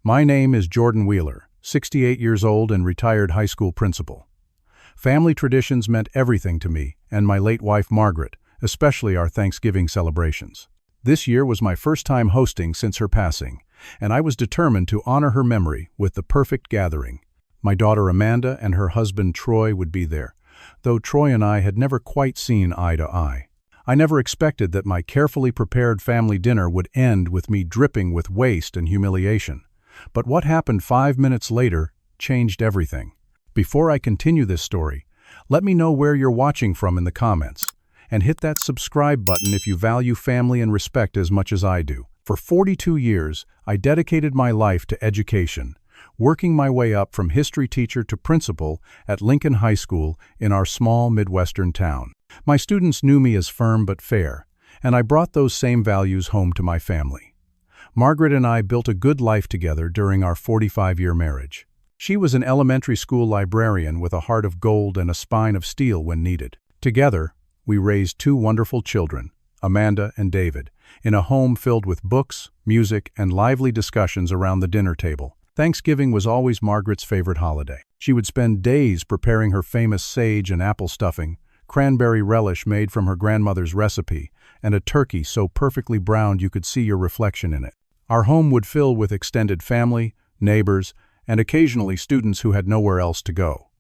My name is Jordan Wheeler, 68 years old and retired high school principal. Family traditions meant everything to me and my late wife Margaret, especially our Thanksgiving celebrations. This year was my first time hosting since her passing, and I was determined to honor her memory with the perfect gathering. My daughter Amanda and her husband Troy would be there, though Troy and I had never quite seen eye to eye. I never expected that my carefully prepared family dinner would end with me dripping with waste and humiliation. But what happened 5 minutes later changed everything. Before I continue this story, let me know where you're watching from in the comments, and hit that subscribe button if you value family and respect as much as I do. For 42 years, I dedicated my life to education, working my way up from history teacher to principal at Lincoln High School in our small Midwestern town. My students knew me as firm but fair, and I brought those same values home to my family. Margaret and I built a good life together during our 45-year marriage. She was an elementary school librarian with a heart of gold and a spine of steel when needed. Together, we raised two wonderful children, Amanda and David, in a home filled with books, music, and lively discussions around the dinner table. Thanksgiving was always Margaret's favorite holiday. She would spend days preparing her famous sage and apple stuffing, cranberry relish made from her grandmother's recipe, and a turkey so perfectly browned you could see your reflection in it. Our home would fill with extended family, neighbors, and occasionally students who had nowhere else to go.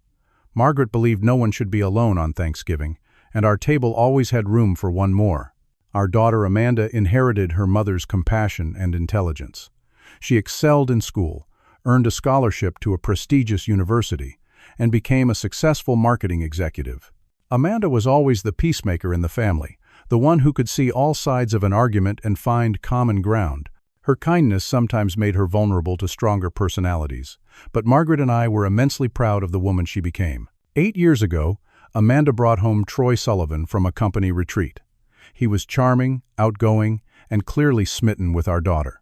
Margaret believed no one should be alone on Thanksgiving, and our table always had room for one more. Our daughter Amanda inherited her mother's compassion and intelligence. She excelled in school, earned a scholarship to a prestigious university, and became a successful marketing executive. Amanda was always the peacemaker in the family, the one who could see all sides of an argument and find common ground. Her kindness sometimes made her vulnerable to stronger personalities, but Margaret and I were immensely proud of the woman she became. 8 years ago, Amanda brought home Troy Sullivan from a company retreat. He was charming, outgoing, and clearly smitten with our daughter.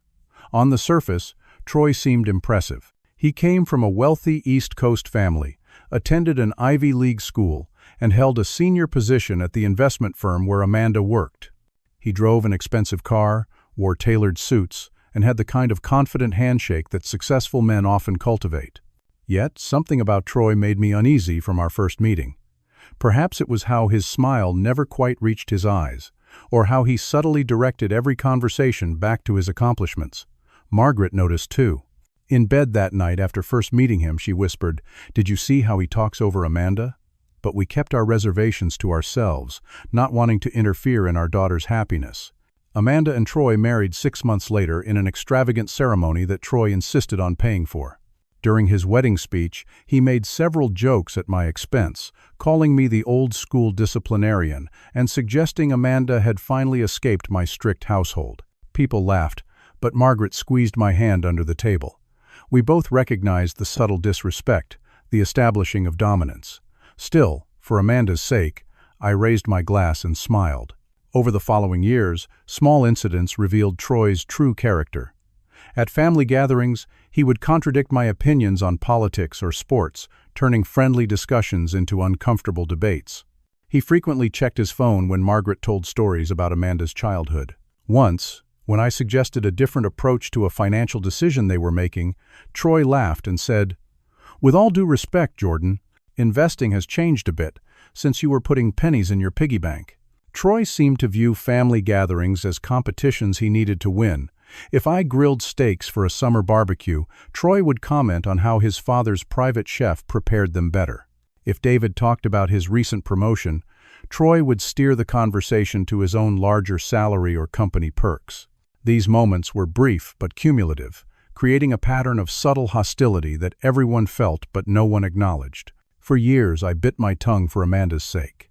On the surface, Troy seemed impressive. He came from a wealthy East Coast family, attended an Ivy League school, and held a senior position at the investment firm where Amanda worked. He drove an expensive car, wore tailored suits, and had the kind of confident handshake that successful men often cultivate. Yet, something about Troy made me uneasy from our first meeting. Perhaps it was how his smile never quite reached his eyes, or how he subtly directed every conversation back to his accomplishments. Margaret noticed too. In bed that night after first meeting him, she whispered, "Did you see how he talks over Amanda?" But we kept our reservations to ourselves, not wanting to interfere in our daughter's happiness. Amanda and Troy married 6 months later in an extravagant ceremony that Troy insisted on paying for. During his wedding speech, he made several jokes at my expense, calling me the old-school disciplinarian and suggesting Amanda had finally escaped my strict household. People laughed, but Margaret squeezed my hand under the table. We both recognized the subtle disrespect, the establishing of dominance. Still, for Amanda's sake, I raised my glass and smiled. Over the following years, small incidents revealed Troy's true character. At family gatherings, he would contradict my opinions on politics or sports, turning friendly discussions into uncomfortable debates. He frequently checked his phone when Margaret told stories about Amanda's childhood. Once, when I suggested a different approach to a financial decision they were making, Troy laughed and said, "With all due respect, Jordan, investing has changed a bit since you were putting pennies in your piggy bank." Troy seemed to view family gatherings as competitions he needed to win. If I grilled steaks for a summer barbecue, Troy would comment on how his father's private chef prepared them better. If David talked about his recent promotion, Troy would steer the conversation to his own larger salary or company perks. These moments were brief but cumulative, creating a pattern of subtle hostility that everyone felt but no one acknowledged. For years, I bit my tongue for Amanda's sake.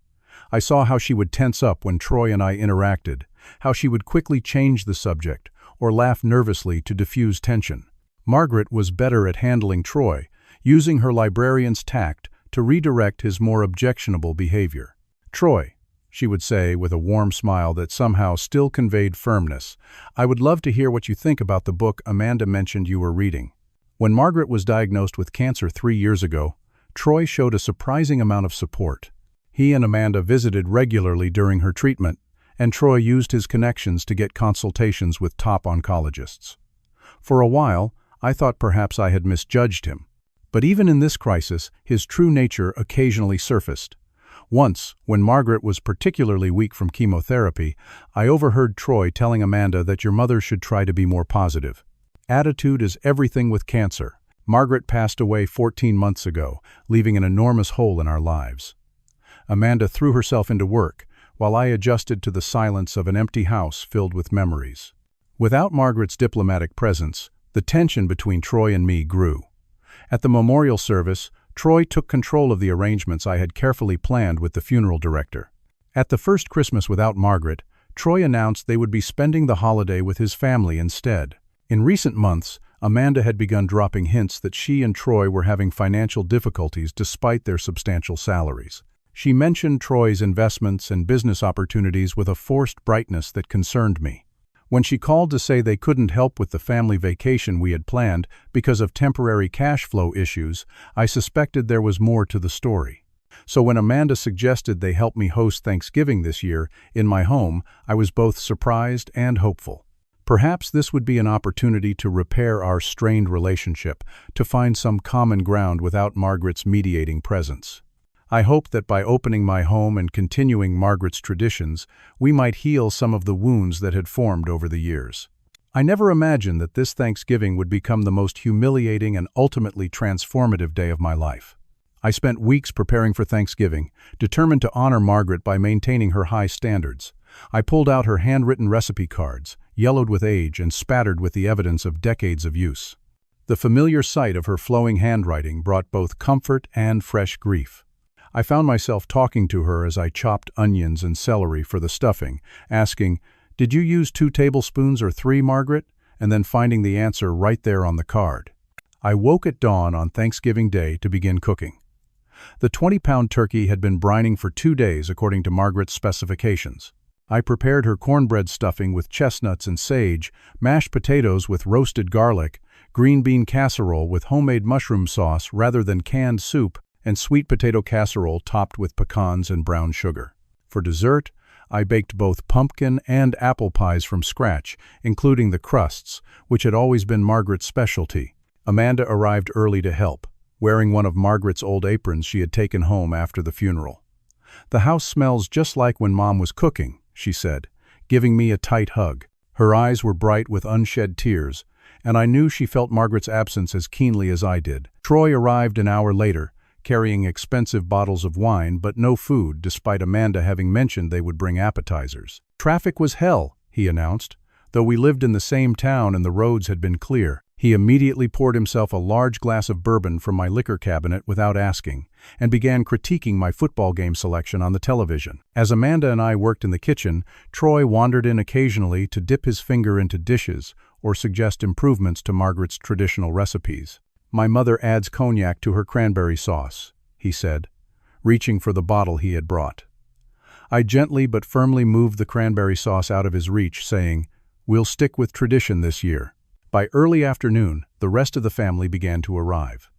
I saw how she would tense up when Troy and I interacted, how she would quickly change the subject or laugh nervously to diffuse tension. Margaret was better at handling Troy, using her librarian's tact to redirect his more objectionable behavior. "Troy," she would say with a warm smile that somehow still conveyed firmness, "I would love to hear what you think about the book Amanda mentioned you were reading." When Margaret was diagnosed with cancer 3 years ago, Troy showed a surprising amount of support. He and Amanda visited regularly during her treatment, and Troy used his connections to get consultations with top oncologists. For a while, I thought perhaps I had misjudged him. But even in this crisis, his true nature occasionally surfaced. Once, when Margaret was particularly weak from chemotherapy, I overheard Troy telling Amanda that your mother should try to be more positive. Attitude is everything with cancer. Margaret passed away 14 months ago, leaving an enormous hole in our lives. Amanda threw herself into work, while I adjusted to the silence of an empty house filled with memories. Without Margaret's diplomatic presence, the tension between Troy and me grew. At the memorial service, Troy took control of the arrangements I had carefully planned with the funeral director. At the first Christmas without Margaret, Troy announced they would be spending the holiday with his family instead. In recent months, Amanda had begun dropping hints that she and Troy were having financial difficulties despite their substantial salaries. She mentioned Troy's investments and business opportunities with a forced brightness that concerned me. When she called to say they couldn't help with the family vacation we had planned because of temporary cash flow issues, I suspected there was more to the story. So when Amanda suggested they help me host Thanksgiving this year in my home, I was both surprised and hopeful. Perhaps this would be an opportunity to repair our strained relationship, to find some common ground without Margaret's mediating presence. I hoped that by opening my home and continuing Margaret's traditions, we might heal some of the wounds that had formed over the years. I never imagined that this Thanksgiving would become the most humiliating and ultimately transformative day of my life. I spent weeks preparing for Thanksgiving, determined to honor Margaret by maintaining her high standards. I pulled out her handwritten recipe cards, yellowed with age and spattered with the evidence of decades of use. The familiar sight of her flowing handwriting brought both comfort and fresh grief. I found myself talking to her as I chopped onions and celery for the stuffing, asking, "Did you use 2 tablespoons or 3, Margaret?" and then finding the answer right there on the card. I woke at dawn on Thanksgiving Day to begin cooking. The 20-pound turkey had been brining for 2 days according to Margaret's specifications. I prepared her cornbread stuffing with chestnuts and sage, mashed potatoes with roasted garlic, green bean casserole with homemade mushroom sauce rather than canned soup, and sweet potato casserole topped with pecans and brown sugar. For dessert, I baked both pumpkin and apple pies from scratch, including the crusts, which had always been Margaret's specialty. Amanda arrived early to help, wearing one of Margaret's old aprons she had taken home after the funeral. "The house smells just like when Mom was cooking," she said, giving me a tight hug. Her eyes were bright with unshed tears, and I knew she felt Margaret's absence as keenly as I did. Troy arrived an hour later, carrying expensive bottles of wine but no food, despite Amanda having mentioned they would bring appetizers. "Traffic was hell," he announced, though we lived in the same town and the roads had been clear. He immediately poured himself a large glass of bourbon from my liquor cabinet without asking, and began critiquing my football game selection on the television. As Amanda and I worked in the kitchen, Troy wandered in occasionally to dip his finger into dishes or suggest improvements to Margaret's traditional recipes. "My mother adds cognac to her cranberry sauce," he said, reaching for the bottle he had brought. I gently but firmly moved the cranberry sauce out of his reach, saying, "We'll stick with tradition this year." By early afternoon, the rest of the family began to arrive.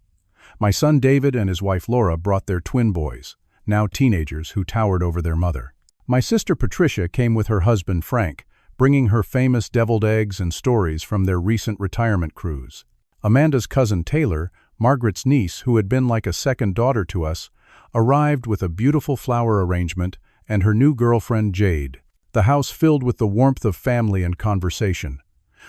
My son David and his wife Laura brought their twin boys, now teenagers who towered over their mother. My sister Patricia came with her husband Frank, bringing her famous deviled eggs and stories from their recent retirement cruise. Amanda's cousin Taylor, Margaret's niece, who had been like a second daughter to us, arrived with a beautiful flower arrangement and her new girlfriend Jade. The house filled with the warmth of family and conversation.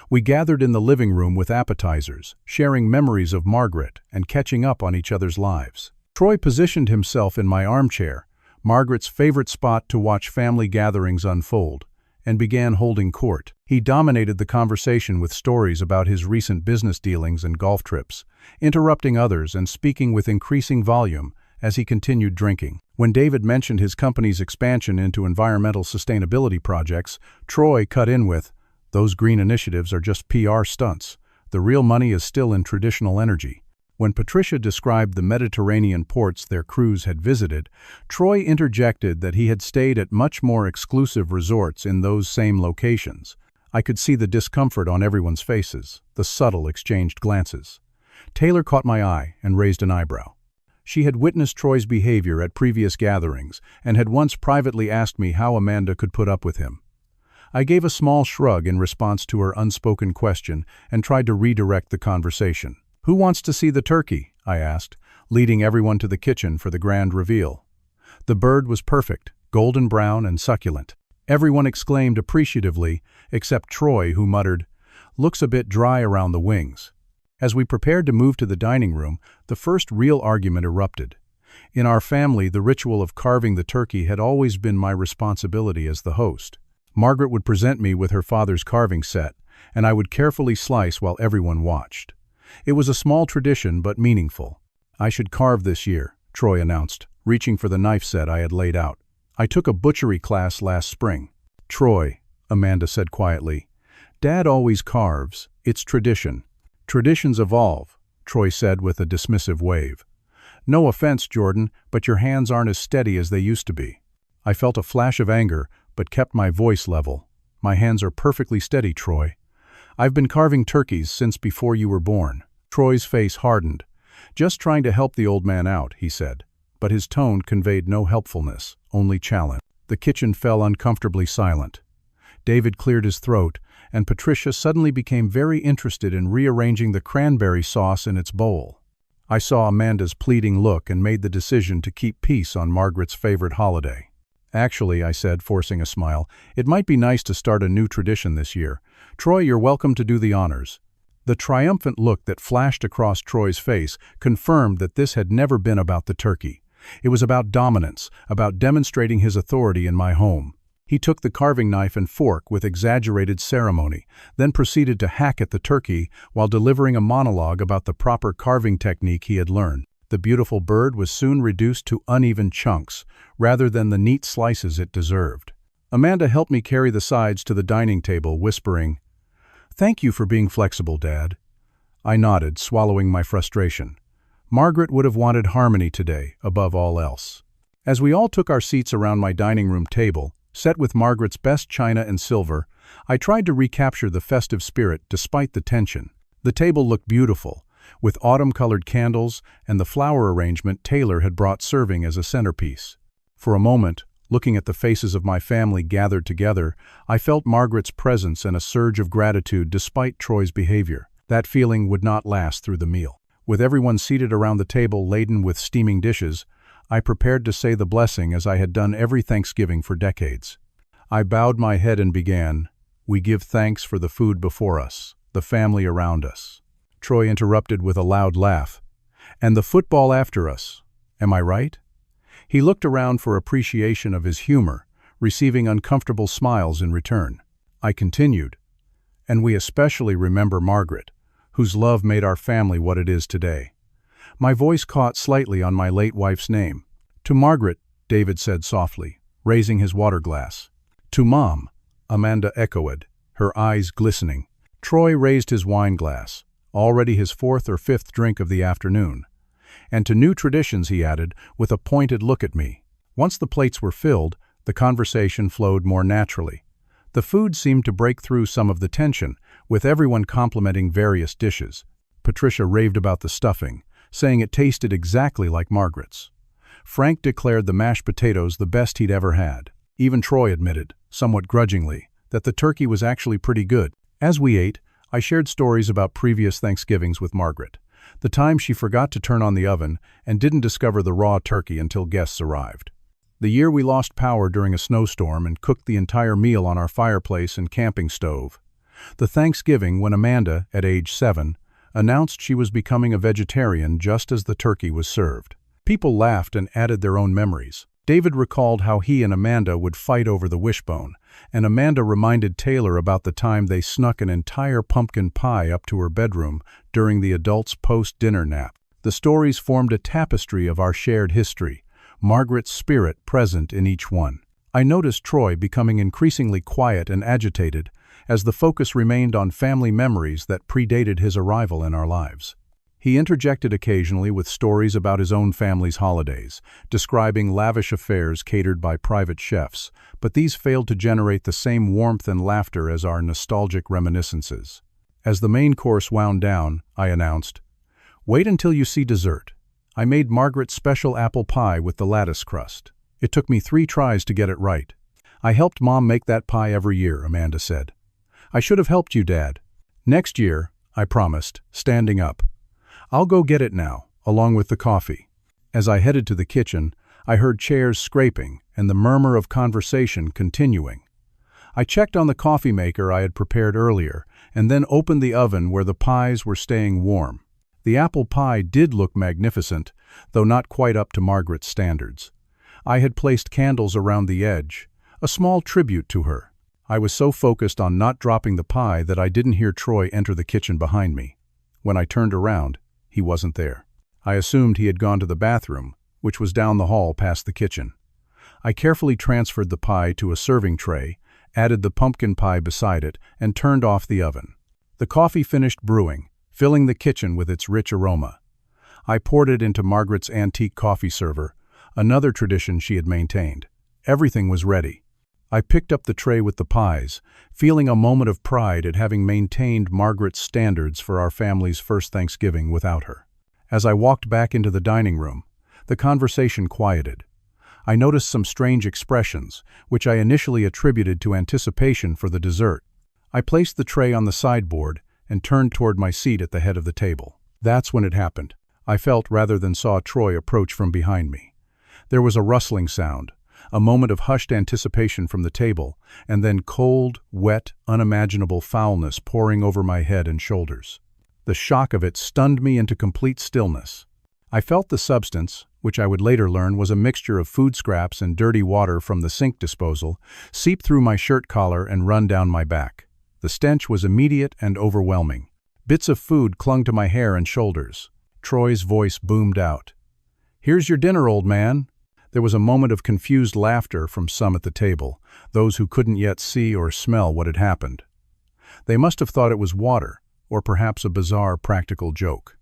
We gathered in the living room with appetizers, sharing memories of Margaret and catching up on each other's lives. Troy positioned himself in my armchair, Margaret's favorite spot to watch family gatherings unfold, and began holding court. He dominated the conversation with stories about his recent business dealings and golf trips, interrupting others and speaking with increasing volume as he continued drinking. When David mentioned his company's expansion into environmental sustainability projects, Troy cut in with, "Those green initiatives are just PR stunts. The real money is still in traditional energy." When Patricia described the Mediterranean ports their cruise had visited, Troy interjected that he had stayed at much more exclusive resorts in those same locations. I could see the discomfort on everyone's faces, the subtle exchanged glances. Taylor caught my eye and raised an eyebrow. She had witnessed Troy's behavior at previous gatherings and had once privately asked me how Amanda could put up with him. I gave a small shrug in response to her unspoken question and tried to redirect the conversation. "Who wants to see the turkey?" I asked, leading everyone to the kitchen for the grand reveal. The bird was perfect, golden brown and succulent. Everyone exclaimed appreciatively, except Troy, who muttered, "Looks a bit dry around the wings." As we prepared to move to the dining room, the first real argument erupted. In our family, the ritual of carving the turkey had always been my responsibility as the host. Margaret would present me with her father's carving set, and I would carefully slice while everyone watched. It was a small tradition but meaningful. "I should carve this year," Troy announced, reaching for the knife set I had laid out. "I took a butchery class last spring." "Troy," Amanda said quietly, "Dad always carves. It's tradition." "Traditions evolve," Troy said with a dismissive wave. "No offense, Jordan, but your hands aren't as steady as they used to be." I felt a flash of anger, but kept my voice level. "My hands are perfectly steady, Troy. I've been carving turkeys since before you were born." Troy's face hardened. "Just trying to help the old man out," he said, but his tone conveyed no helpfulness, only challenge. The kitchen fell uncomfortably silent. David cleared his throat, and Patricia suddenly became very interested in rearranging the cranberry sauce in its bowl. I saw Amanda's pleading look and made the decision to keep peace on Margaret's favorite holiday. "Actually," I said, forcing a smile, "it might be nice to start a new tradition this year. Troy, you're welcome to do the honors." The triumphant look that flashed across Troy's face confirmed that this had never been about the turkey. It was about dominance, about demonstrating his authority in my home. He took the carving knife and fork with exaggerated ceremony, then proceeded to hack at the turkey while delivering a monologue about the proper carving technique he had learned. The beautiful bird was soon reduced to uneven chunks, rather than the neat slices it deserved. Amanda helped me carry the sides to the dining table, whispering, "Thank you for being flexible, Dad." I nodded, swallowing my frustration. Margaret would have wanted harmony today, above all else. As we all took our seats around my dining room table, set with Margaret's best china and silver, I tried to recapture the festive spirit despite the tension. The table looked beautiful, with autumn-colored candles and the flower arrangement Taylor had brought serving as a centerpiece. For a moment, looking at the faces of my family gathered together, I felt Margaret's presence and a surge of gratitude despite Troy's behavior. That feeling would not last through the meal. With everyone seated around the table laden with steaming dishes, I prepared to say the blessing as I had done every Thanksgiving for decades. I bowed my head and began, "We give thanks for the food before us, the family around us." Troy interrupted with a loud laugh. "And the football after us. Am I right?" He looked around for appreciation of his humor, receiving uncomfortable smiles in return. I continued, "And we especially remember Margaret, whose love made our family what it is today." My voice caught slightly on my late wife's name. "To Margaret," David said softly, raising his water glass. "To Mom," Amanda echoed, her eyes glistening. Troy raised his wine glass, already his fourth or fifth drink of the afternoon. "And to new traditions," he added, with a pointed look at me. Once the plates were filled, the conversation flowed more naturally. The food seemed to break through some of the tension, with everyone complimenting various dishes. Patricia raved about the stuffing, saying it tasted exactly like Margaret's. Frank declared the mashed potatoes the best he'd ever had. Even Troy admitted, somewhat grudgingly, that the turkey was actually pretty good. As we ate, I shared stories about previous Thanksgivings with Margaret. The time she forgot to turn on the oven and didn't discover the raw turkey until guests arrived. The year we lost power during a snowstorm and cooked the entire meal on our fireplace and camping stove. The Thanksgiving when Amanda, at age 7, announced she was becoming a vegetarian just as the turkey was served. People laughed and added their own memories. David recalled how he and Amanda would fight over the wishbone, and Amanda reminded Taylor about the time they snuck an entire pumpkin pie up to her bedroom during the adults' post-dinner nap. The stories formed a tapestry of our shared history, Margaret's spirit present in each one. I noticed Troy becoming increasingly quiet and agitated as the focus remained on family memories that predated his arrival in our lives. He interjected occasionally with stories about his own family's holidays, describing lavish affairs catered by private chefs, but these failed to generate the same warmth and laughter as our nostalgic reminiscences. As the main course wound down, I announced, "Wait until you see dessert. I made Margaret's special apple pie with the lattice crust. It took me 3 tries to get it right." "I helped Mom make that pie every year," Amanda said. "I should have helped you, Dad." "Next year," I promised, standing up. "I'll go get it now, along with the coffee." As I headed to the kitchen, I heard chairs scraping and the murmur of conversation continuing. I checked on the coffee maker I had prepared earlier, and then opened the oven where the pies were staying warm. The apple pie did look magnificent, though not quite up to Margaret's standards. I had placed candles around the edge, a small tribute to her. I was so focused on not dropping the pie that I didn't hear Troy enter the kitchen behind me. When I turned around, he wasn't there. I assumed he had gone to the bathroom, which was down the hall past the kitchen. I carefully transferred the pie to a serving tray, added the pumpkin pie beside it, and turned off the oven. The coffee finished brewing, filling the kitchen with its rich aroma. I poured it into Margaret's antique coffee server, another tradition she had maintained. Everything was ready. I picked up the tray with the pies, feeling a moment of pride at having maintained Margaret's standards for our family's first Thanksgiving without her. As I walked back into the dining room, the conversation quieted. I noticed some strange expressions, which I initially attributed to anticipation for the dessert. I placed the tray on the sideboard and turned toward my seat at the head of the table. That's when it happened. I felt rather than saw Troy approach from behind me. There was a rustling sound, a moment of hushed anticipation from the table, and then cold, wet, unimaginable foulness pouring over my head and shoulders. The shock of it stunned me into complete stillness. I felt the substance, which I would later learn was a mixture of food scraps and dirty water from the sink disposal, seep through my shirt collar and run down my back. The stench was immediate and overwhelming. Bits of food clung to my hair and shoulders. Troy's voice boomed out. "Here's your dinner, old man." There was a moment of confused laughter from some at the table, those who couldn't yet see or smell what had happened. They must have thought it was water, or perhaps a bizarre practical joke.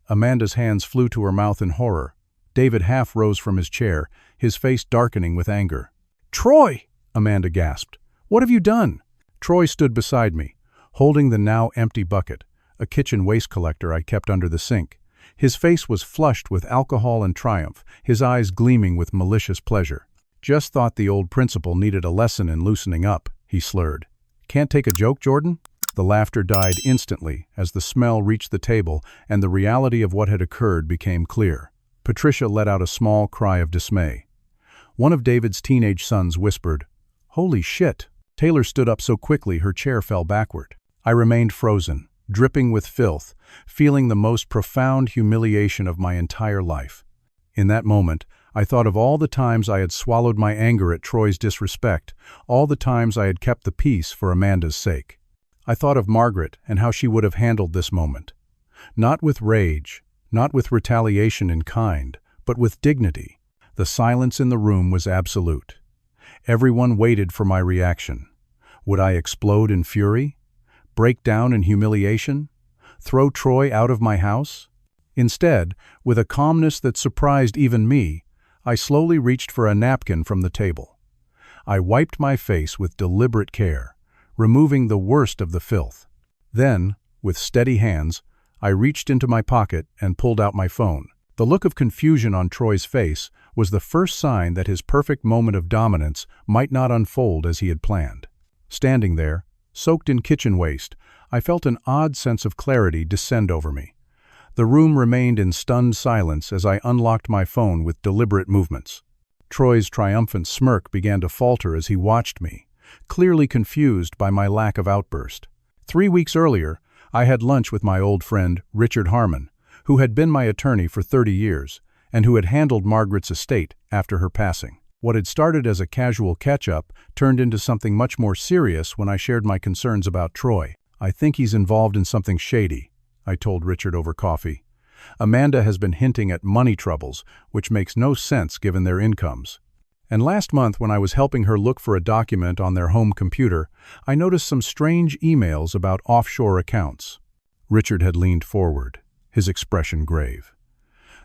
Amanda's hands flew to her mouth in horror. David half rose from his chair, his face darkening with anger. "Troy!" Amanda gasped. "What have you done?" Troy stood beside me, holding the now empty bucket, a kitchen waste collector I kept under the sink. His face was flushed with alcohol and triumph, his eyes gleaming with malicious pleasure. "Just thought the old principal needed a lesson in loosening up," he slurred. "Can't take a joke, Jordan?" The laughter died instantly as the smell reached the table and the reality of what had occurred became clear. Patricia let out a small cry of dismay. One of David's teenage sons whispered, "Holy shit!" Taylor stood up so quickly her chair fell backward. I remained frozen, dripping with filth, feeling the most profound humiliation of my entire life. In that moment, I thought of all the times I had swallowed my anger at Troy's disrespect, all the times I had kept the peace for Amanda's sake. I thought of Margaret and how she would have handled this moment. Not with rage, not with retaliation in kind, but with dignity. The silence in the room was absolute. Everyone waited for my reaction. Would I explode in fury? Break down in humiliation? Throw Troy out of my house? Instead, with a calmness that surprised even me, I slowly reached for a napkin from the table. I wiped my face with deliberate care, removing the worst of the filth. Then, with steady hands, I reached into my pocket and pulled out my phone. The look of confusion on Troy's face was the first sign that his perfect moment of dominance might not unfold as he had planned. Standing there, soaked in kitchen waste, I felt an odd sense of clarity descend over me. The room remained in stunned silence as I unlocked my phone with deliberate movements. Troy's triumphant smirk began to falter as he watched me, clearly confused by my lack of outburst. 3 weeks earlier, I had lunch with my old friend, Richard Harmon, who had been my attorney for 30 years and who had handled Margaret's estate after her passing. What had started as a casual catch-up turned into something much more serious when I shared my concerns about Troy. "I think he's involved in something shady," I told Richard over coffee. "Amanda has been hinting at money troubles, which makes no sense given their incomes. And last month when I was helping her look for a document on their home computer, I noticed some strange emails about offshore accounts." Richard had leaned forward, his expression grave.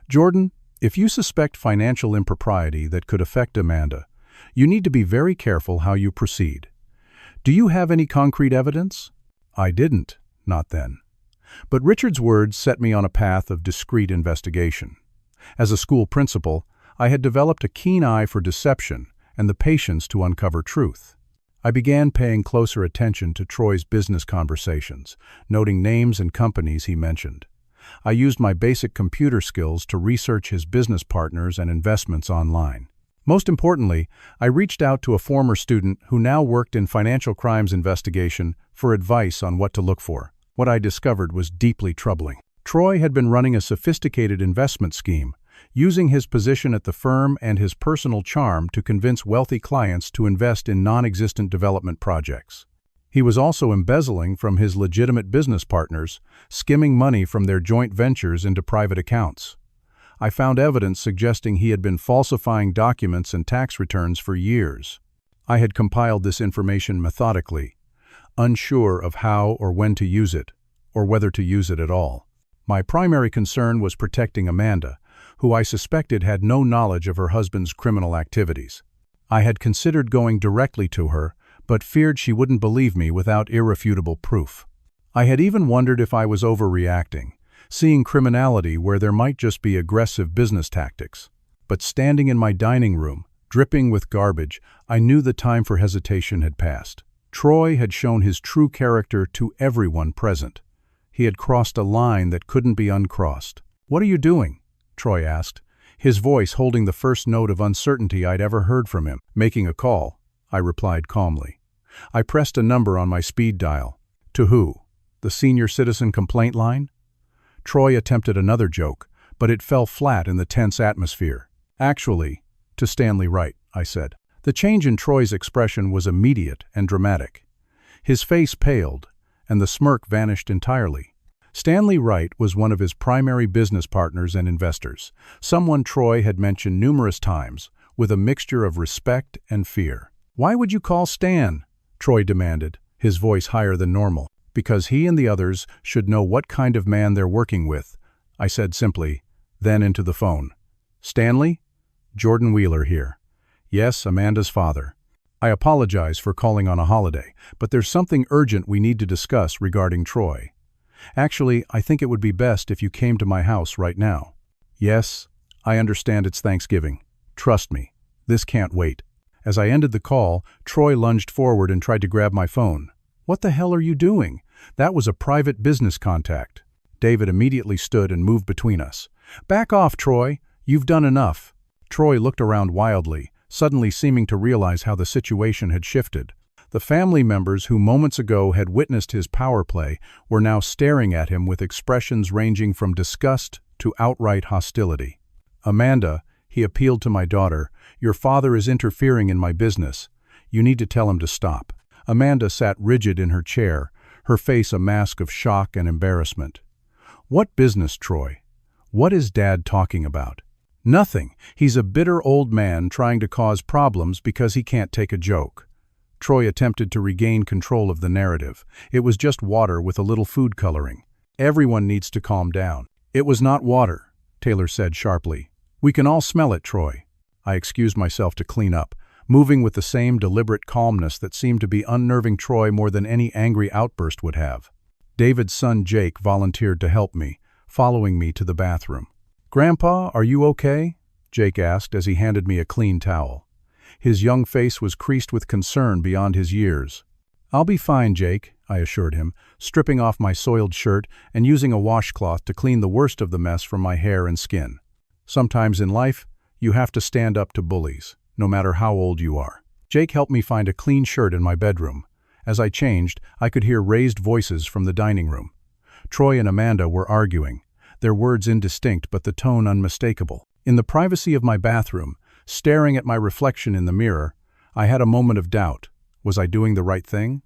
"Jordan, if you suspect financial impropriety that could affect Amanda, you need to be very careful how you proceed. Do you have any concrete evidence?" I didn't, not then. But Richard's words set me on a path of discreet investigation. As a school principal, I had developed a keen eye for deception and the patience to uncover truth. I began paying closer attention to Troy's business conversations, noting names and companies he mentioned. I used my basic computer skills to research his business partners and investments online. Most importantly, I reached out to a former student who now worked in financial crimes investigation for advice on what to look for. What I discovered was deeply troubling. Troy had been running a sophisticated investment scheme, using his position at the firm and his personal charm to convince wealthy clients to invest in non-existent development projects. He was also embezzling from his legitimate business partners, skimming money from their joint ventures into private accounts. I found evidence suggesting he had been falsifying documents and tax returns for years. I had compiled this information methodically, unsure of how or when to use it, or whether to use it at all. My primary concern was protecting Amanda, who I suspected had no knowledge of her husband's criminal activities. I had considered going directly to her, but feared she wouldn't believe me without irrefutable proof. I had even wondered if I was overreacting, seeing criminality where there might just be aggressive business tactics. But standing in my dining room, dripping with garbage, I knew the time for hesitation had passed. Troy had shown his true character to everyone present. He had crossed a line that couldn't be uncrossed. "What are you doing?" Troy asked, his voice holding the first note of uncertainty I'd ever heard from him. "Making a call," I replied calmly. I pressed a number on my speed dial. "To who? The senior citizen complaint line?" Troy attempted another joke, but it fell flat in the tense atmosphere. "Actually, to Stanley Wright," I said. The change in Troy's expression was immediate and dramatic. His face paled, and the smirk vanished entirely. Stanley Wright was one of his primary business partners and investors, someone Troy had mentioned numerous times, with a mixture of respect and fear. "Why would you call Stan?" Troy demanded, his voice higher than normal. "Because he and the others should know what kind of man they're working with," I said simply, then into the phone. "Stanley? Jordan Wheeler here. Yes, Amanda's father. I apologize for calling on a holiday, but there's something urgent we need to discuss regarding Troy. Actually, I think it would be best if you came to my house right now." "Yes, I understand it's Thanksgiving. Trust me, this can't wait." As I ended the call, Troy lunged forward and tried to grab my phone. "What the hell are you doing? That was a private business contact." David immediately stood and moved between us. "Back off, Troy. You've done enough." Troy looked around wildly, suddenly seeming to realize how the situation had shifted. The family members who moments ago had witnessed his power play were now staring at him with expressions ranging from disgust to outright hostility. "Amanda," he appealed to my daughter, "your father is interfering in my business. You need to tell him to stop." Amanda sat rigid in her chair, her face a mask of shock and embarrassment. "What business, Troy? What is Dad talking about?" "Nothing. He's a bitter old man trying to cause problems because he can't take a joke." Troy attempted to regain control of the narrative. "It was just water with a little food coloring. Everyone needs to calm down." "It was not water," Taylor said sharply. "We can all smell it, Troy." I excused myself to clean up, moving with the same deliberate calmness that seemed to be unnerving Troy more than any angry outburst would have. David's son Jake volunteered to help me, following me to the bathroom. "Grandpa, are you okay?" Jake asked as he handed me a clean towel. His young face was creased with concern beyond his years. "I'll be fine, Jake," I assured him, stripping off my soiled shirt and using a washcloth to clean the worst of the mess from my hair and skin. Sometimes in life, you have to stand up to bullies, no matter how old you are. Jake helped me find a clean shirt in my bedroom. As I changed, I could hear raised voices from the dining room. Troy and Amanda were arguing, their words indistinct but the tone unmistakable. In the privacy of my bathroom, staring at my reflection in the mirror, I had a moment of doubt. Was I doing the right thing?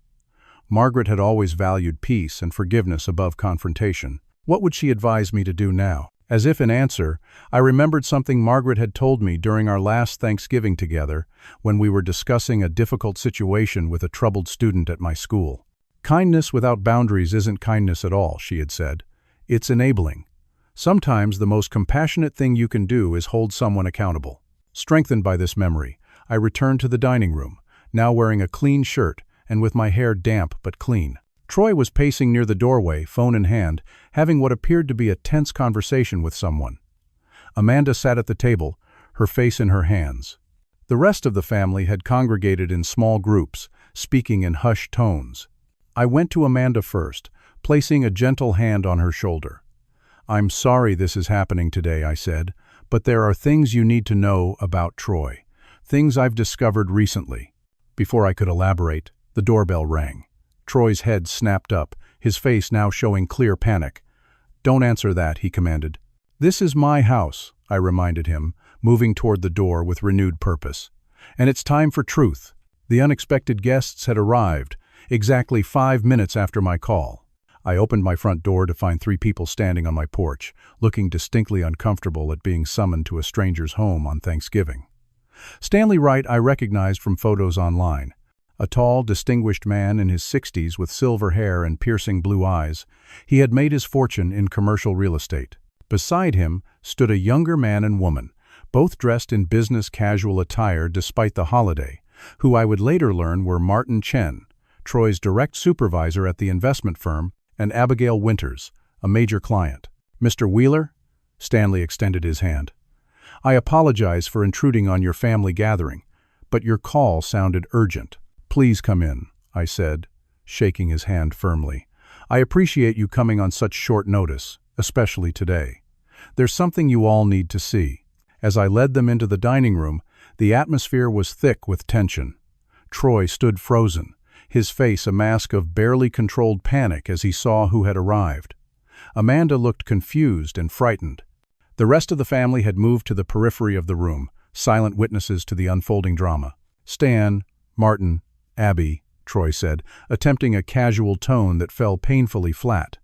Margaret had always valued peace and forgiveness above confrontation. What would she advise me to do now? As if in answer, I remembered something Margaret had told me during our last Thanksgiving together, when we were discussing a difficult situation with a troubled student at my school. "Kindness without boundaries isn't kindness at all," she had said. "It's enabling. Sometimes the most compassionate thing you can do is hold someone accountable." Strengthened by this memory, I returned to the dining room, now wearing a clean shirt and with my hair damp but clean. Troy was pacing near the doorway, phone in hand, having what appeared to be a tense conversation with someone. Amanda sat at the table, her face in her hands. The rest of the family had congregated in small groups, speaking in hushed tones. I went to Amanda first, placing a gentle hand on her shoulder. "I'm sorry this is happening today," I said, "but there are things you need to know about Troy. Things I've discovered recently." Before I could elaborate, the doorbell rang. Troy's head snapped up, his face now showing clear panic. "Don't answer that," he commanded. "This is my house," I reminded him, moving toward the door with renewed purpose. "And it's time for truth." The unexpected guests had arrived, exactly 5 minutes after my call. I opened my front door to find 3 people standing on my porch, looking distinctly uncomfortable at being summoned to a stranger's home on Thanksgiving. Stanley Wright I recognized from photos online. A tall, distinguished man in his 60s with silver hair and piercing blue eyes, he had made his fortune in commercial real estate. Beside him stood a younger man and woman, both dressed in business casual attire despite the holiday, who I would later learn were Martin Chen, Troy's direct supervisor at the investment firm, and Abigail Winters, a major client. "Mr. Wheeler?" Stanley extended his hand. "I apologize for intruding on your family gathering, but your call sounded urgent." "Please come in," I said, shaking his hand firmly. "I appreciate you coming on such short notice, especially today. There's something you all need to see." As I led them into the dining room, the atmosphere was thick with tension. Troy stood frozen, his face a mask of barely controlled panic as he saw who had arrived. Amanda looked confused and frightened. The rest of the family had moved to the periphery of the room, silent witnesses to the unfolding drama. "Stan, Martin, Abby," Troy said, attempting a casual tone that fell painfully flat.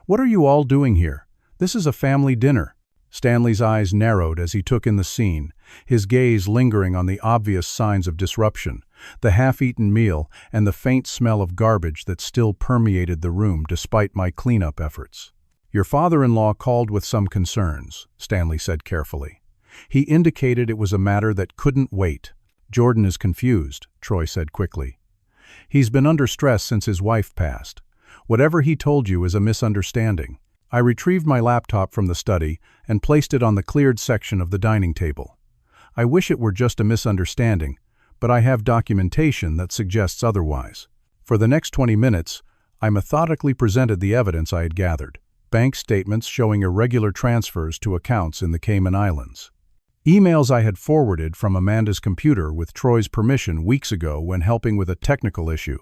"What are you all doing here? This is a family dinner." Stanley's eyes narrowed as he took in the scene, his gaze lingering on the obvious signs of disruption, the half-eaten meal, and the faint smell of garbage that still permeated the room despite my cleanup efforts. "Your father-in-law called with some concerns," Stanley said carefully. "He indicated it was a matter that couldn't wait." "Jordan is confused," Troy said quickly. "He's been under stress since his wife passed. Whatever he told you is a misunderstanding." I retrieved my laptop from the study and placed it on the cleared section of the dining table. "I wish it were just a misunderstanding, but I have documentation that suggests otherwise." For the next 20 minutes, I methodically presented the evidence I had gathered. Bank statements showing irregular transfers to accounts in the Cayman Islands. Emails I had forwarded from Amanda's computer with Troy's permission weeks ago when helping with a technical issue.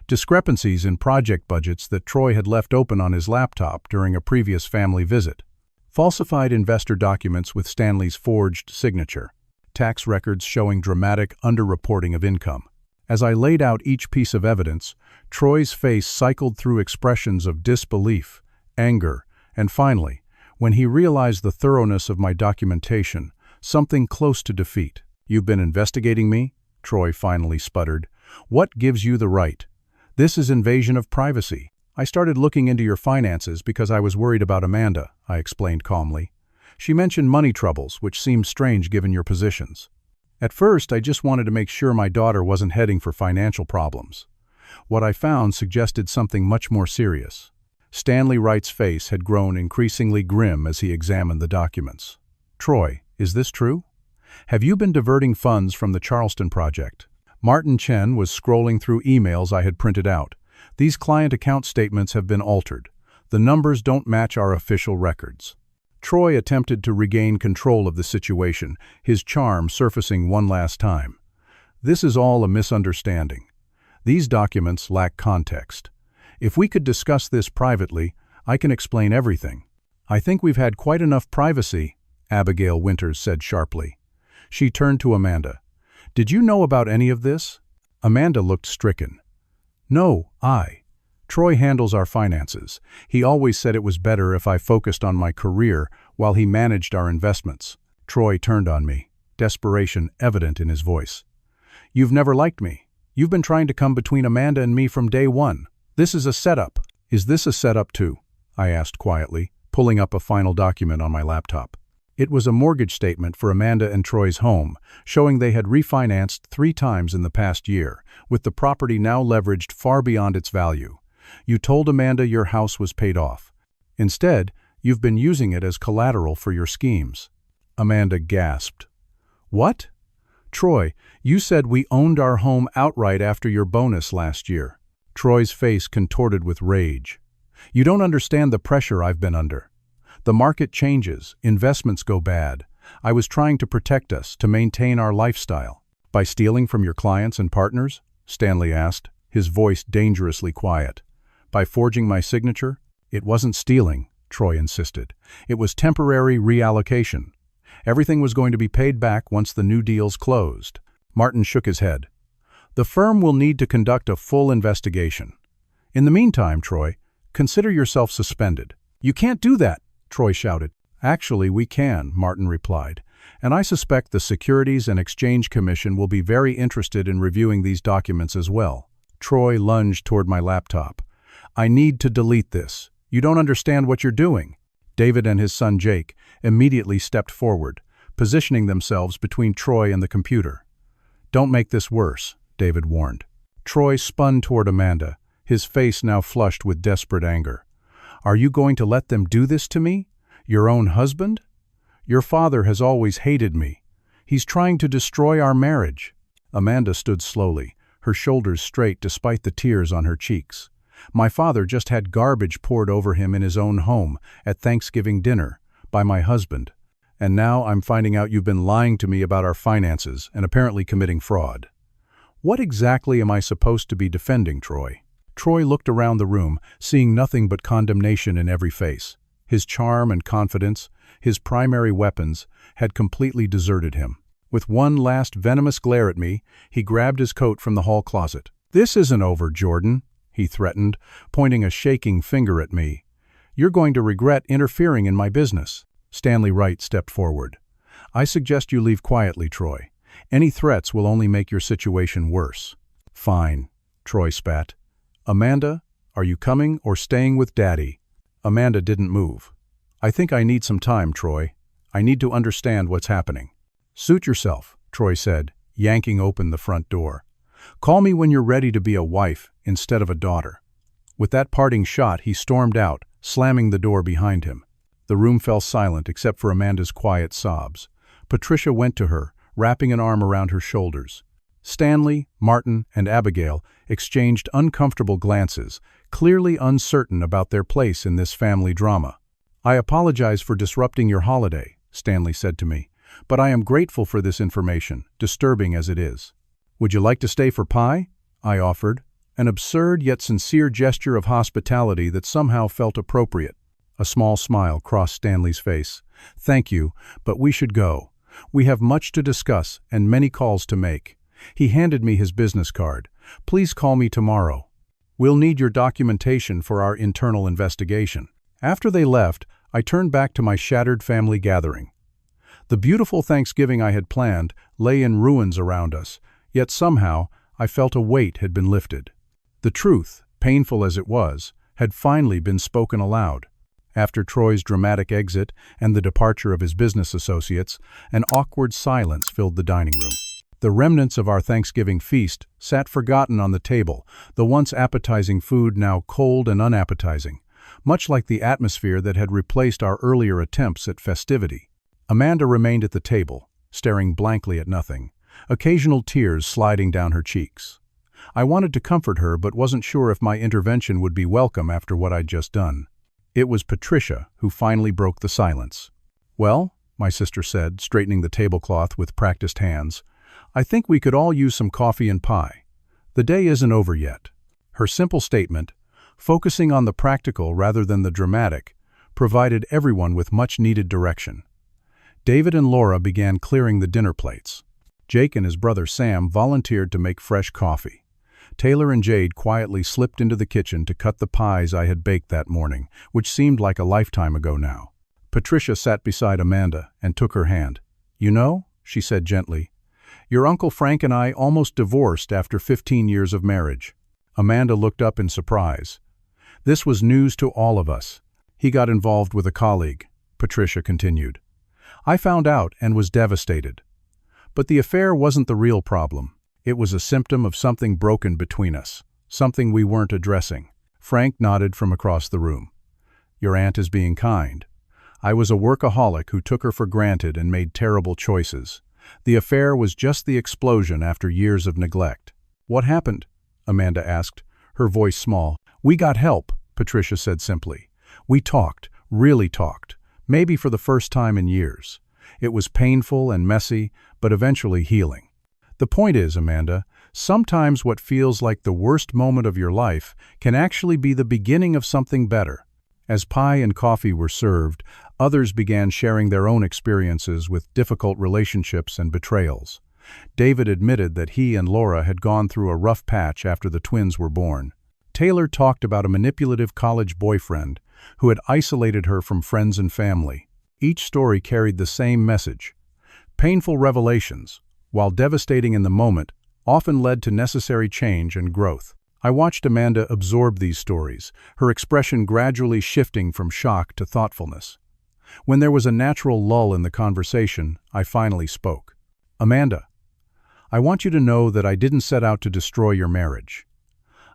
Discrepancies in project budgets that Troy had left open on his laptop during a previous family visit. Falsified investor documents with Stanley's forged signature. Tax records showing dramatic underreporting of income. As I laid out each piece of evidence, Troy's face cycled through expressions of disbelief, anger, and finally, when he realized the thoroughness of my documentation, something close to defeat. "You've been investigating me?" Troy finally sputtered. "What gives you the right? This is invasion of privacy." "I started looking into your finances because I was worried about Amanda," I explained calmly. "She mentioned money troubles, which seemed strange given your positions. At first, I just wanted to make sure my daughter wasn't heading for financial problems. What I found suggested something much more serious." Stanley Wright's face had grown increasingly grim as he examined the documents. "Troy, is this true? Have you been diverting funds from the Charleston project?" Martin Chen was scrolling through emails I had printed out. "These client account statements have been altered. The numbers don't match our official records." Troy attempted to regain control of the situation, his charm surfacing one last time. "This is all a misunderstanding. These documents lack context. If we could discuss this privately, I can explain everything." "I think we've had quite enough privacy," Abigail Winters said sharply. She turned to Amanda. "Did you know about any of this?" Amanda looked stricken. "No, Troy handles our finances. He always said it was better if I focused on my career while he managed our investments." Troy turned on me, desperation evident in his voice. "You've never liked me. You've been trying to come between Amanda and me from day one. This is a setup." "Is this a setup too?" I asked quietly, pulling up a final document on my laptop. It was a mortgage statement for Amanda and Troy's home, showing they had refinanced 3 times in the past year, with the property now leveraged far beyond its value. "You told Amanda your house was paid off. Instead, you've been using it as collateral for your schemes." Amanda gasped. "What?" Troy, you said we owned our home outright after your bonus last year. Troy's face contorted with rage. You don't understand the pressure I've been under. The market changes, investments go bad. I was trying to protect us, to maintain our lifestyle. By stealing from your clients and partners? Stanley asked, his voice dangerously quiet. By forging my signature? It wasn't stealing, Troy insisted. It was temporary reallocation. Everything was going to be paid back once the new deals closed. Martin shook his head. The firm will need to conduct a full investigation. In the meantime, Troy, consider yourself suspended. You can't do that, Troy shouted. Actually, we can, Martin replied, and I suspect the Securities and Exchange Commission will be very interested in reviewing these documents as well. Troy lunged toward my laptop. I need to delete this. You don't understand what you're doing. David and his son Jake immediately stepped forward, positioning themselves between Troy and the computer. Don't make this worse, David warned. Troy spun toward Amanda, his face now flushed with desperate anger. Are you going to let them do this to me? Your own husband? Your father has always hated me. He's trying to destroy our marriage. Amanda stood slowly, her shoulders straight despite the tears on her cheeks. My father just had garbage poured over him in his own home at Thanksgiving dinner by my husband. And now I'm finding out you've been lying to me about our finances and apparently committing fraud. What exactly am I supposed to be defending, Troy? Troy looked around the room, seeing nothing but condemnation in every face. His charm and confidence, his primary weapons, had completely deserted him. With one last venomous glare at me, he grabbed his coat from the hall closet. This isn't over, Jordan, he threatened, pointing a shaking finger at me. You're going to regret interfering in my business. Stanley Wright stepped forward. I suggest you leave quietly, Troy. Any threats will only make your situation worse. Fine, Troy spat. Amanda, are you coming or staying with Daddy? Amanda didn't move. I think I need some time, Troy. I need to understand what's happening. Suit yourself, Troy said, yanking open the front door. Call me when you're ready to be a wife instead of a daughter. With that parting shot, he stormed out, slamming the door behind him. The room fell silent except for Amanda's quiet sobs. Patricia went to her, wrapping an arm around her shoulders. Stanley, Martin, and Abigail exchanged uncomfortable glances, clearly uncertain about their place in this family drama. I apologize for disrupting your holiday, Stanley said to me, but I am grateful for this information, disturbing as it is. Would you like to stay for pie? I offered, an absurd yet sincere gesture of hospitality that somehow felt appropriate. A small smile crossed Stanley's face. Thank you, but we should go. We have much to discuss and many calls to make. He handed me his business card. Please call me tomorrow. We'll need your documentation for our internal investigation. After they left, I turned back to my shattered family gathering. The beautiful Thanksgiving I had planned lay in ruins around us, yet somehow I felt a weight had been lifted. The truth, painful as it was, had finally been spoken aloud. After Troy's dramatic exit and the departure of his business associates, an awkward silence filled the dining room. The remnants of our Thanksgiving feast sat forgotten on the table, the once appetizing food now cold and unappetizing, much like the atmosphere that had replaced our earlier attempts at festivity. Amanda remained at the table, staring blankly at nothing, occasional tears sliding down her cheeks. I wanted to comfort her but wasn't sure if my intervention would be welcome after what I'd just done. It was Patricia who finally broke the silence. Well, my sister said, straightening the tablecloth with practiced hands, I think we could all use some coffee and pie. The day isn't over yet. Her simple statement, focusing on the practical rather than the dramatic, provided everyone with much-needed direction. David and Laura began clearing the dinner plates. Jake and his brother Sam volunteered to make fresh coffee. Taylor and Jade quietly slipped into the kitchen to cut the pies I had baked that morning, which seemed like a lifetime ago now. Patricia sat beside Amanda and took her hand. You know, she said gently, your Uncle Frank and I almost divorced after 15 years of marriage. Amanda looked up in surprise. This was news to all of us. He got involved with a colleague, Patricia continued. I found out and was devastated. But the affair wasn't the real problem. It was a symptom of something broken between us, something we weren't addressing. Frank nodded from across the room. Your aunt is being kind. I was a workaholic who took her for granted and made terrible choices. The affair was just the explosion after years of neglect. "What happened?" Amanda asked, her voice small. "We got help," Patricia said simply. "We talked, really talked, maybe for the first time in years. It was painful and messy, but eventually healing. The point is, Amanda, sometimes what feels like the worst moment of your life can actually be the beginning of something better." As pie and coffee were served, others began sharing their own experiences with difficult relationships and betrayals. David admitted that he and Laura had gone through a rough patch after the twins were born. Taylor talked about a manipulative college boyfriend who had isolated her from friends and family. Each story carried the same message. Painful revelations, while devastating in the moment, often led to necessary change and growth. I watched Amanda absorb these stories, her expression gradually shifting from shock to thoughtfulness. When there was a natural lull in the conversation, I finally spoke. "Amanda, I want you to know that I didn't set out to destroy your marriage.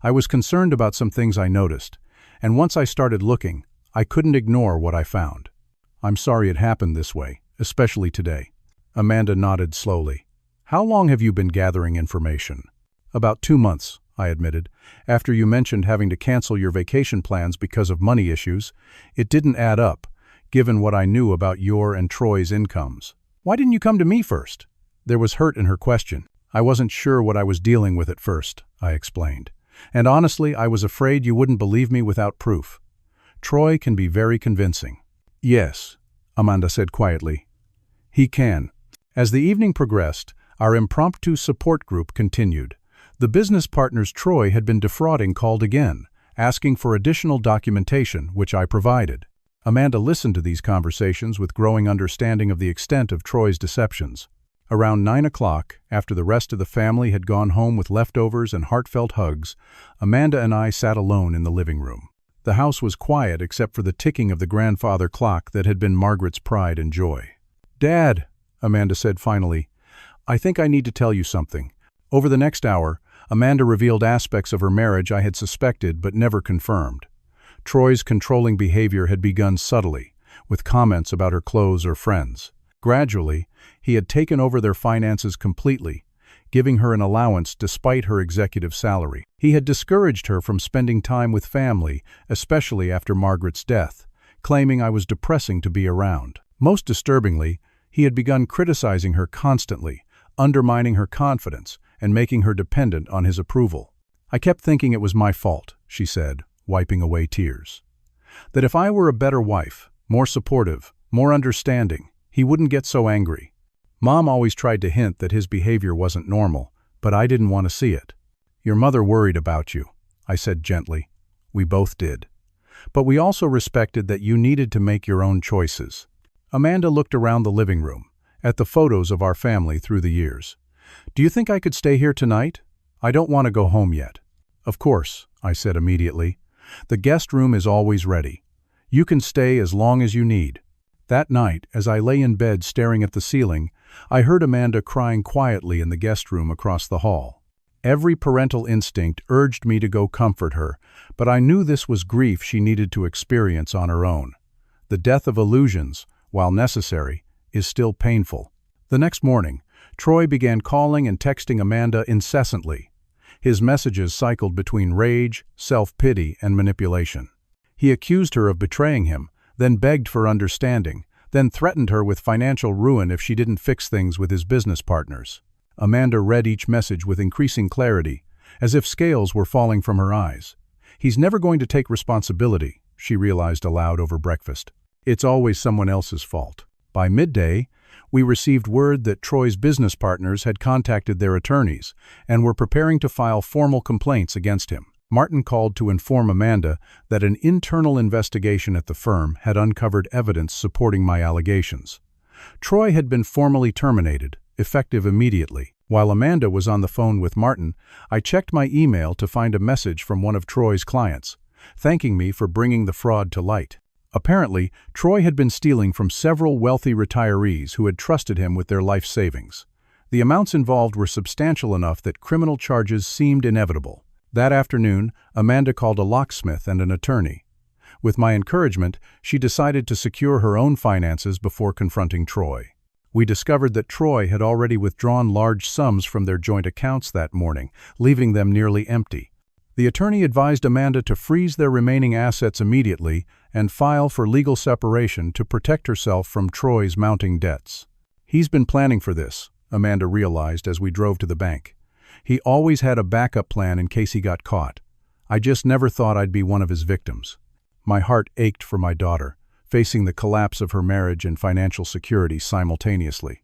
I was concerned about some things I noticed, and once I started looking, I couldn't ignore what I found. I'm sorry it happened this way, especially today." Amanda nodded slowly. "How long have you been gathering information?" "About 2 months, I admitted. "After you mentioned having to cancel your vacation plans because of money issues, it didn't add up, given what I knew about your and Troy's incomes." "Why didn't you come to me first?" There was hurt in her question. "I wasn't sure what I was dealing with at first," I explained. "And honestly, I was afraid you wouldn't believe me without proof. Troy can be very convincing." "Yes," Amanda said quietly. "He can." As the evening progressed, our impromptu support group continued. The business partners Troy had been defrauding called again, asking for additional documentation, which I provided. Amanda listened to these conversations with growing understanding of the extent of Troy's deceptions. Around 9 o'clock, after the rest of the family had gone home with leftovers and heartfelt hugs, Amanda and I sat alone in the living room. The house was quiet except for the ticking of the grandfather clock that had been Margaret's pride and joy. "Dad," Amanda said finally, "I think I need to tell you something." Over the next hour, Amanda revealed aspects of her marriage I had suspected but never confirmed. Troy's controlling behavior had begun subtly, with comments about her clothes or friends. Gradually, he had taken over their finances completely, giving her an allowance despite her executive salary. He had discouraged her from spending time with family, especially after Margaret's death, claiming I was depressing to be around. Most disturbingly, he had begun criticizing her constantly, undermining her confidence, and making her dependent on his approval. "I kept thinking it was my fault," she said, wiping away tears. "That if I were a better wife, more supportive, more understanding, he wouldn't get so angry. Mom always tried to hint that his behavior wasn't normal, but I didn't want to see it. Your mother worried about you," I said gently. "We both did. But we also respected that you needed to make your own choices." Amanda looked around the living room, at the photos of our family through the years. "Do you think I could stay here tonight? I don't want to go home yet." "Of course," I said immediately. "The guest room is always ready. You can stay as long as you need." That night, as I lay in bed staring at the ceiling, I heard Amanda crying quietly in the guest room across the hall. Every parental instinct urged me to go comfort her, but I knew this was grief she needed to experience on her own. The death of illusions, while necessary, is still painful. The next morning, Troy began calling and texting Amanda incessantly. His messages cycled between rage, self-pity, and manipulation. He accused her of betraying him, then begged for understanding, then threatened her with financial ruin if she didn't fix things with his business partners. Amanda read each message with increasing clarity, as if scales were falling from her eyes. "He's never going to take responsibility," she realized aloud over breakfast. "It's always someone else's fault." By midday, we received word that Troy's business partners had contacted their attorneys and were preparing to file formal complaints against him. Martin called to inform Amanda that an internal investigation at the firm had uncovered evidence supporting my allegations. Troy had been formally terminated, effective immediately. While Amanda was on the phone with Martin, I checked my email to find a message from one of Troy's clients, thanking me for bringing the fraud to light. Apparently, Troy had been stealing from several wealthy retirees who had trusted him with their life savings. The amounts involved were substantial enough that criminal charges seemed inevitable. That afternoon, Amanda called a locksmith and an attorney. With my encouragement, she decided to secure her own finances before confronting Troy. We discovered that Troy had already withdrawn large sums from their joint accounts that morning, leaving them nearly empty. The attorney advised Amanda to freeze their remaining assets immediately and file for legal separation to protect herself from Troy's mounting debts. "He's been planning for this," Amanda realized as we drove to the bank. "He always had a backup plan in case he got caught. I just never thought I'd be one of his victims." My heart ached for my daughter, facing the collapse of her marriage and financial security simultaneously.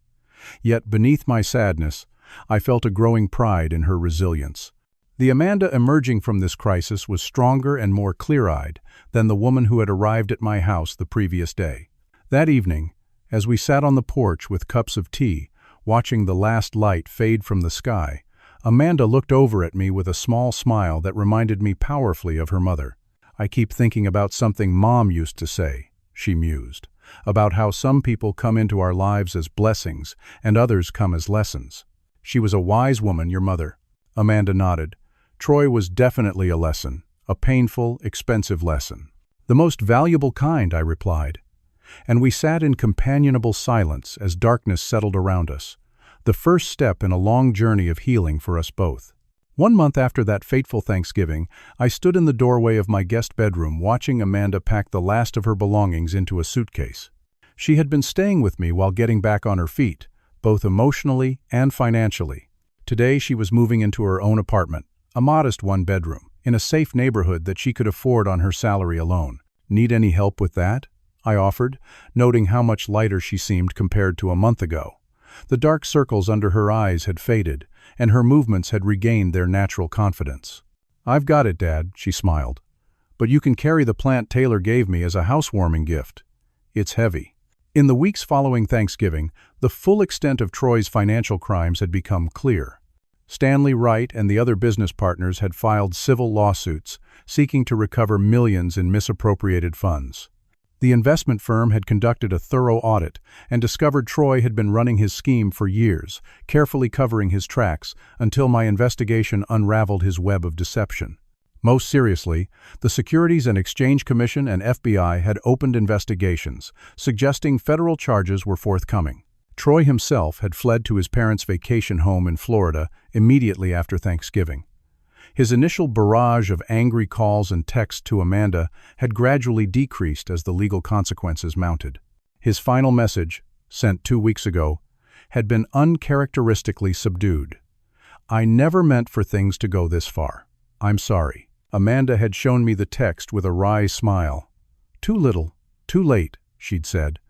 Yet beneath my sadness, I felt a growing pride in her resilience. The Amanda emerging from this crisis was stronger and more clear-eyed than the woman who had arrived at my house the previous day. That evening, as we sat on the porch with cups of tea, watching the last light fade from the sky, Amanda looked over at me with a small smile that reminded me powerfully of her mother. "I keep thinking about something Mom used to say," she mused, "about how some people come into our lives as blessings and others come as lessons." "She was a wise woman, your mother." Amanda nodded. "Troy was definitely a lesson, a painful, expensive lesson." "The most valuable kind," I replied. And we sat in companionable silence as darkness settled around us, the first step in a long journey of healing for us both. 1 month after that fateful Thanksgiving, I stood in the doorway of my guest bedroom watching Amanda pack the last of her belongings into a suitcase. She had been staying with me while getting back on her feet, both emotionally and financially. Today she was moving into her own apartment, a modest 1-bedroom, in a safe neighborhood that she could afford on her salary alone. "Need any help with that?" I offered, noting how much lighter she seemed compared to a month ago. The dark circles under her eyes had faded, and her movements had regained their natural confidence. "I've got it, Dad," she smiled. "But you can carry the plant Taylor gave me as a housewarming gift. It's heavy." In the weeks following Thanksgiving, the full extent of Troy's financial crimes had become clear. Stanley Wright and the other business partners had filed civil lawsuits, seeking to recover millions in misappropriated funds. The investment firm had conducted a thorough audit and discovered Troy had been running his scheme for years, carefully covering his tracks until my investigation unraveled his web of deception. Most seriously, the Securities and Exchange Commission and FBI had opened investigations, suggesting federal charges were forthcoming. Troy himself had fled to his parents' vacation home in Florida immediately after Thanksgiving. His initial barrage of angry calls and texts to Amanda had gradually decreased as the legal consequences mounted. His final message, sent 2 weeks ago, had been uncharacteristically subdued. "I never meant for things to go this far. I'm sorry." Amanda had shown me the text with a wry smile. "Too little, too late," she'd said.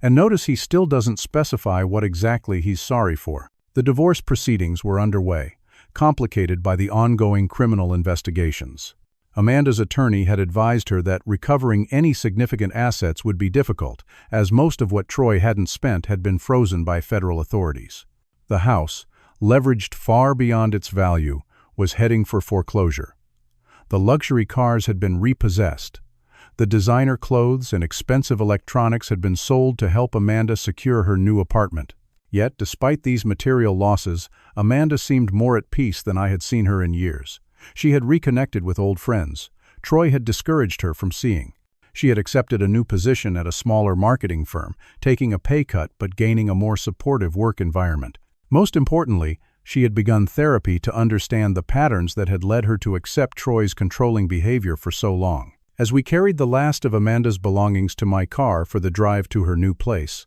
"And notice he still doesn't specify what exactly he's sorry for." The divorce proceedings were underway, complicated by the ongoing criminal investigations. Amanda's attorney had advised her that recovering any significant assets would be difficult, as most of what Troy hadn't spent had been frozen by federal authorities. The house, leveraged far beyond its value, was heading for foreclosure. The luxury cars had been repossessed. The designer clothes and expensive electronics had been sold to help Amanda secure her new apartment. Yet, despite these material losses, Amanda seemed more at peace than I had seen her in years. She had reconnected with old friends. Troy had discouraged her from seeing. She had accepted a new position at a smaller marketing firm, taking a pay cut but gaining a more supportive work environment. Most importantly, she had begun therapy to understand the patterns that had led her to accept Troy's controlling behavior for so long. As we carried the last of Amanda's belongings to my car for the drive to her new place,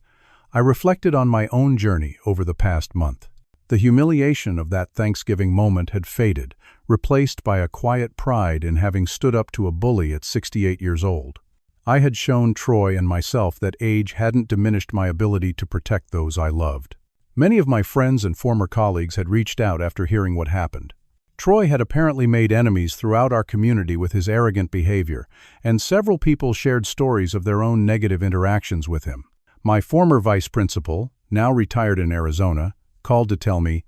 I reflected on my own journey over the past month. The humiliation of that Thanksgiving moment had faded, replaced by a quiet pride in having stood up to a bully at 68 years old. I had shown Troy and myself that age hadn't diminished my ability to protect those I loved. Many of my friends and former colleagues had reached out after hearing what happened. Troy had apparently made enemies throughout our community with his arrogant behavior, and several people shared stories of their own negative interactions with him. My former vice principal, now retired in Arizona, called to tell me,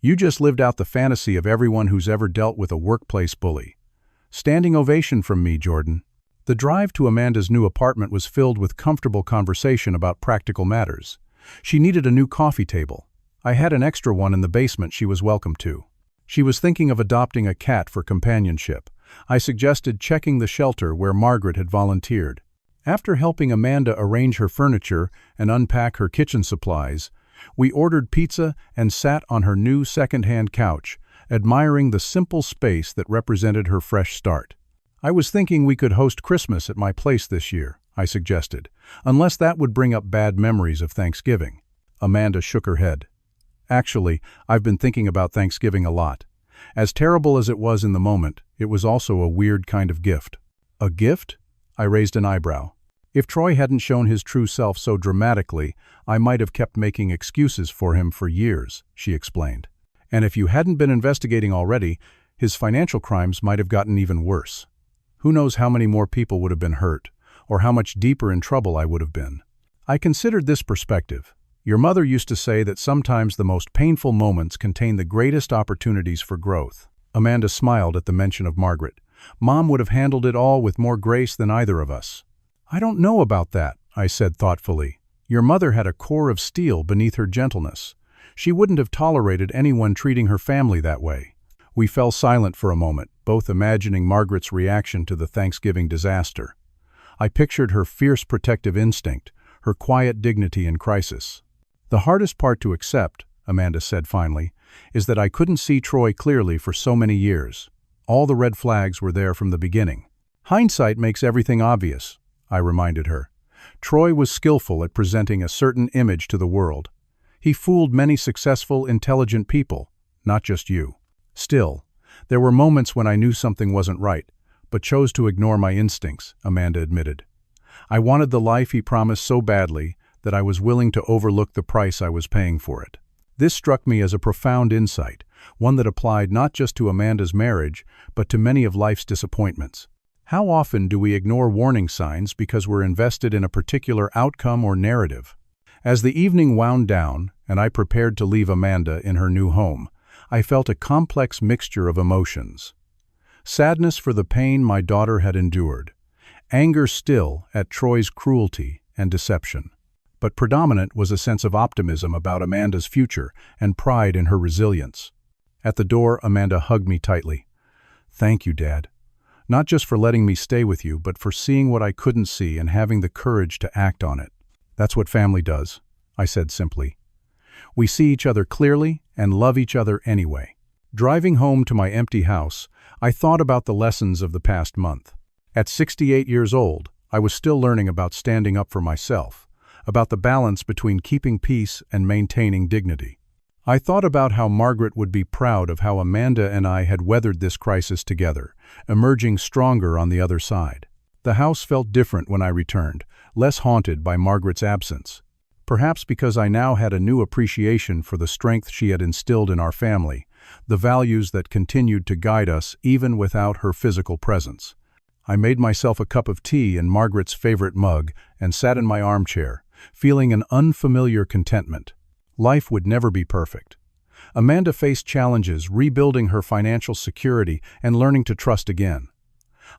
"You just lived out the fantasy of everyone who's ever dealt with a workplace bully." Standing ovation from me, Jordan. The drive to Amanda's new apartment was filled with comfortable conversation about practical matters. She needed a new coffee table. I had an extra one in the basement she was welcome to. She was thinking of adopting a cat for companionship. I suggested checking the shelter where Margaret had volunteered. After helping Amanda arrange her furniture and unpack her kitchen supplies, We ordered pizza and sat on her new second-hand couch, admiring the simple space that represented her fresh start. "I was thinking we could host Christmas at my place this year," I suggested, "unless that would bring up bad memories of Thanksgiving." Amanda shook her head. "Actually, I've been thinking about Thanksgiving a lot. As terrible as it was in the moment, it was also a weird kind of gift." "A gift?" I raised an eyebrow. If Troy hadn't shown his true self so dramatically, I might have kept making excuses for him for years, she explained. And if you hadn't been investigating already, his financial crimes might have gotten even worse. Who knows how many more people would have been hurt, or how much deeper in trouble I would have been. I considered this perspective. Your mother used to say that sometimes the most painful moments contain the greatest opportunities for growth. Amanda smiled at the mention of Margaret. Mom would have handled it all with more grace than either of us. "I don't know about that," I said thoughtfully. "Your mother had a core of steel beneath her gentleness. She wouldn't have tolerated anyone treating her family that way." We fell silent for a moment, both imagining Margaret's reaction to the Thanksgiving disaster. I pictured her fierce protective instinct, her quiet dignity in crisis. "The hardest part to accept," Amanda said finally, "is that I couldn't see Troy clearly for so many years. All the red flags were there from the beginning." "Hindsight makes everything obvious," I reminded her. "Troy was skillful at presenting a certain image to the world. He fooled many successful, intelligent people, not just you. Still, there were moments when I knew something wasn't right, but chose to ignore my instincts," Amanda admitted. "I wanted the life he promised so badly that I was willing to overlook the price I was paying for it." This struck me as a profound insight, one that applied not just to Amanda's marriage, but to many of life's disappointments. How often do we ignore warning signs because we're invested in a particular outcome or narrative? As the evening wound down, and I prepared to leave Amanda in her new home, I felt a complex mixture of emotions. Sadness for the pain my daughter had endured, anger still at Troy's cruelty and deception. But predominant was a sense of optimism about Amanda's future and pride in her resilience. At the door, Amanda hugged me tightly. "Thank you, Dad. Not just for letting me stay with you, but for seeing what I couldn't see and having the courage to act on it." "That's what family does," I said simply. "We see each other clearly and love each other anyway." Driving home to my empty house, I thought about the lessons of the past month. At 68 years old, I was still learning about standing up for myself, about the balance between keeping peace and maintaining dignity. I thought about how Margaret would be proud of how Amanda and I had weathered this crisis together, emerging stronger on the other side. The house felt different when I returned, less haunted by Margaret's absence. Perhaps because I now had a new appreciation for the strength she had instilled in our family, the values that continued to guide us even without her physical presence. I made myself a cup of tea in Margaret's favorite mug and sat in my armchair, feeling an unfamiliar contentment. Life would never be perfect. Amanda faced challenges rebuilding her financial security and learning to trust again.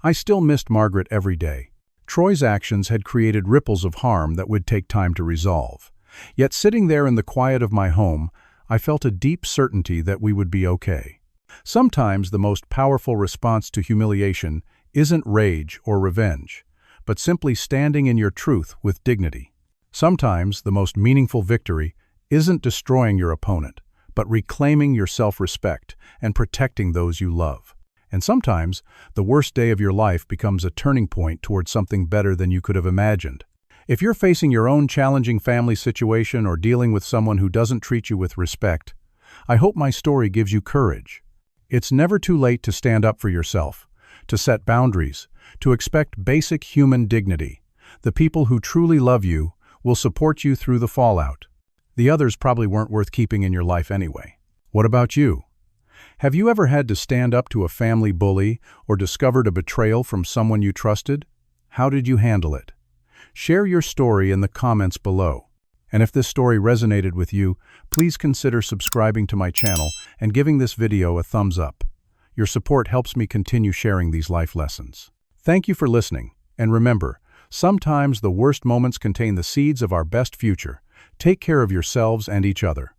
I still missed Margaret every day. Troy's actions had created ripples of harm that would take time to resolve. Yet sitting there in the quiet of my home, I felt a deep certainty that we would be okay. Sometimes the most powerful response to humiliation isn't rage or revenge, but simply standing in your truth with dignity. Sometimes the most meaningful victory isn't destroying your opponent, but reclaiming your self-respect and protecting those you love. And sometimes, the worst day of your life becomes a turning point towards something better than you could have imagined. If you're facing your own challenging family situation or dealing with someone who doesn't treat you with respect, I hope my story gives you courage. It's never too late to stand up for yourself, to set boundaries, to expect basic human dignity. The people who truly love you will support you through the fallout. The others probably weren't worth keeping in your life anyway. What about you? Have you ever had to stand up to a family bully or discovered a betrayal from someone you trusted? How did you handle it? Share your story in the comments below. And if this story resonated with you, please consider subscribing to my channel and giving this video a thumbs up. Your support helps me continue sharing these life lessons. Thank you for listening, and remember, sometimes the worst moments contain the seeds of our best future. Take care of yourselves and each other.